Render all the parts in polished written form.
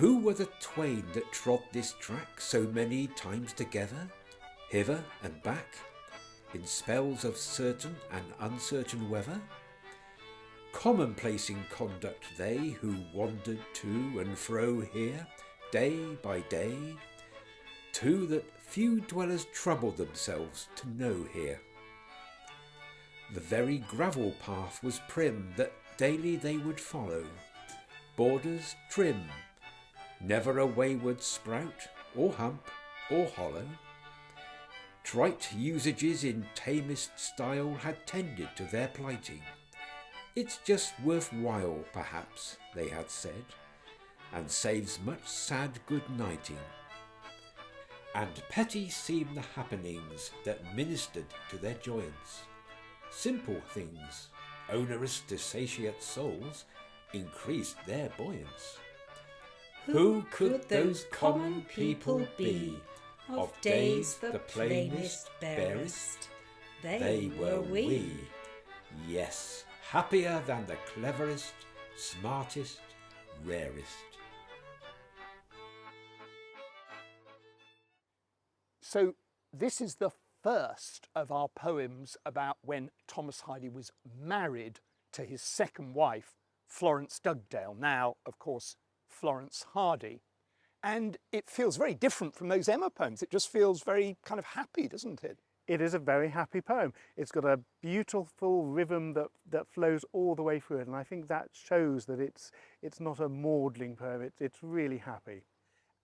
Who were the twain that trod this track so many times together, hither and back, in spells of certain and uncertain weather? Commonplace in conduct they who wandered to and fro here, day by day, two that few dwellers troubled themselves to know here. The very gravel path was prim that daily they would follow, borders trim, never a wayward sprout, or hump, or hollow. Trite usages in tamest style had tended to their plighting. It's just worthwhile, perhaps, they had said, and saves much sad good-nighting. And petty seemed the happenings that ministered to their joyance. Simple things, onerous to satiate souls, increased their buoyance. Who could those common people be, of days the plainest, barest? They were we. Yes, happier than the cleverest, smartest, rarest. So this is the first of our poems about when Thomas Hardy was married to his second wife, Florence Dugdale, now, of course, Florence Hardy. And it feels very different from those Emma poems. It just feels very kind of happy, doesn't it? It is a very happy poem. It's got a beautiful rhythm that flows all the way through it, and I think that shows that it's not a maudling poem, it's really happy.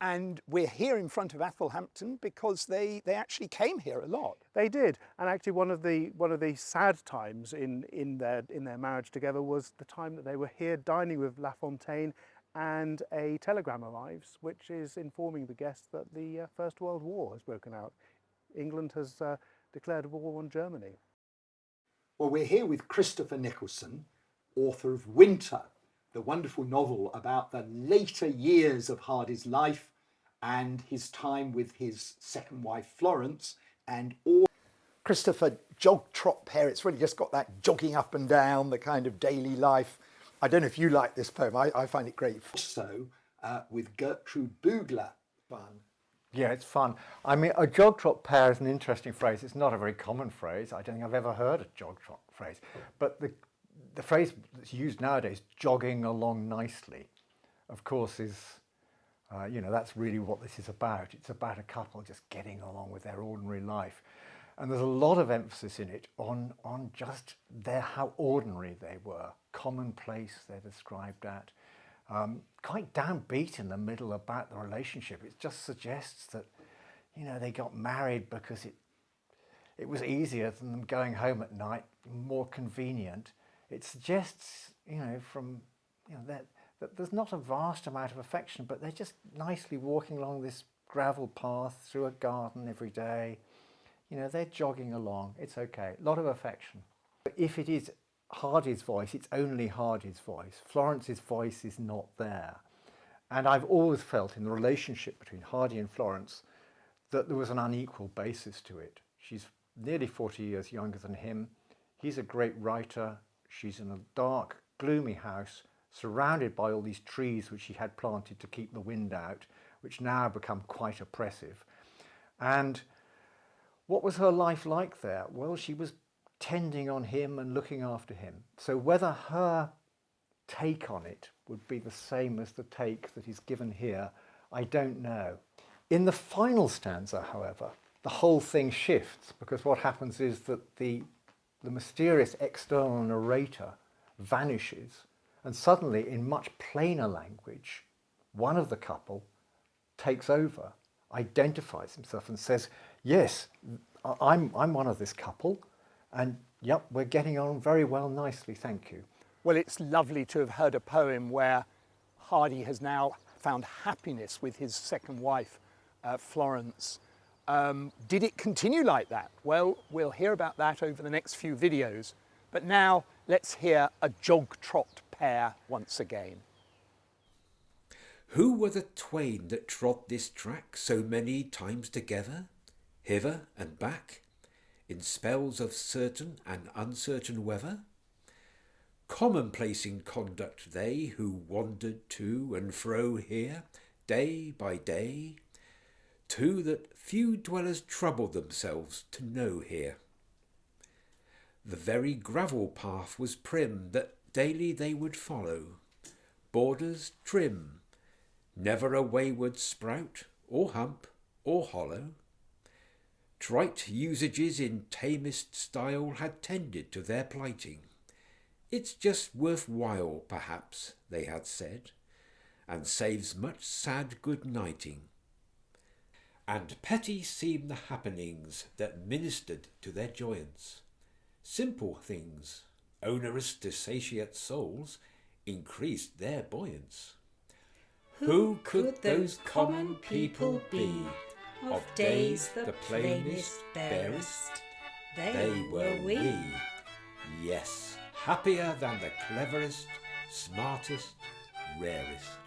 And we're here in front of Athelhampton because they actually came here a lot. They did, and actually one of the sad times in their marriage together was the time that they were here dining with La Fontaine, and a telegram arrives which is informing the guests that the First World War has broken out. England has declared war on Germany. Well, we're here with Christopher Nicholson, author of Winter, the wonderful novel about the later years of Hardy's life and his time with his second wife Florence, and all. Christopher, Trot Pair, it's really just got that jogging up and down, the kind of daily life. I don't know if you like this poem, I find it great. Also with Gertrude Bugler. Fun. Yeah, it's fun. I mean, a jog-trot pair is an interesting phrase. It's not a very common phrase. I don't think I've ever heard a jog-trot phrase. But the phrase that's used nowadays, jogging along nicely, of course is, that's really what this is about. It's about a couple just getting along with their ordinary life. And there's a lot of emphasis in it on just how ordinary they were, commonplace they're described at. Quite downbeat in the middle about the relationship. It just suggests that, they got married because it was easier than them going home at night, more convenient. It suggests, that there's not a vast amount of affection, but they're just nicely walking along this gravel path through a garden every day. They're jogging along. It's okay. A lot of affection. But if it is Hardy's voice, it's only Hardy's voice. Florence's voice is not there. And I've always felt in the relationship between Hardy and Florence that there was an unequal basis to it. She's nearly 40 years younger than him. He's a great writer. She's in a dark, gloomy house surrounded by all these trees which she had planted to keep the wind out, which now become quite oppressive. And what was her life like there? Well, she was tending on him and looking after him. So whether her take on it would be the same as the take that is given here, I don't know. In the final stanza, however, the whole thing shifts, because what happens is that the mysterious external narrator vanishes, and suddenly, in much plainer language, one of the couple takes over, identifies himself and says, yes, I'm one of this couple, and yep, we're getting on very well, nicely, thank you. Well, it's lovely to have heard a poem where Hardy has now found happiness with his second wife, Florence. Did it continue like that? Well, we'll hear about that over the next few videos. But now let's hear a jog-trot pair once again. Who were the twain that trod this track so many times together, hither and back, in spells of certain and uncertain weather? Commonplace in conduct they who wandered to and fro here, day by day, two that few dwellers troubled themselves to know here. The very gravel path was prim that daily they would follow, borders trim, never a wayward sprout, or hump, or hollow. Trite usages in tamest style had tended to their plighting. It's just worth while, perhaps, they had said, and saves much sad good-nighting. And petty seemed the happenings that ministered to their joyance. Simple things, onerous to satiate souls, increased their buoyance. Who could those common people be, of days the plainest, barest? They were we. Yes, happier than the cleverest, smartest, rarest.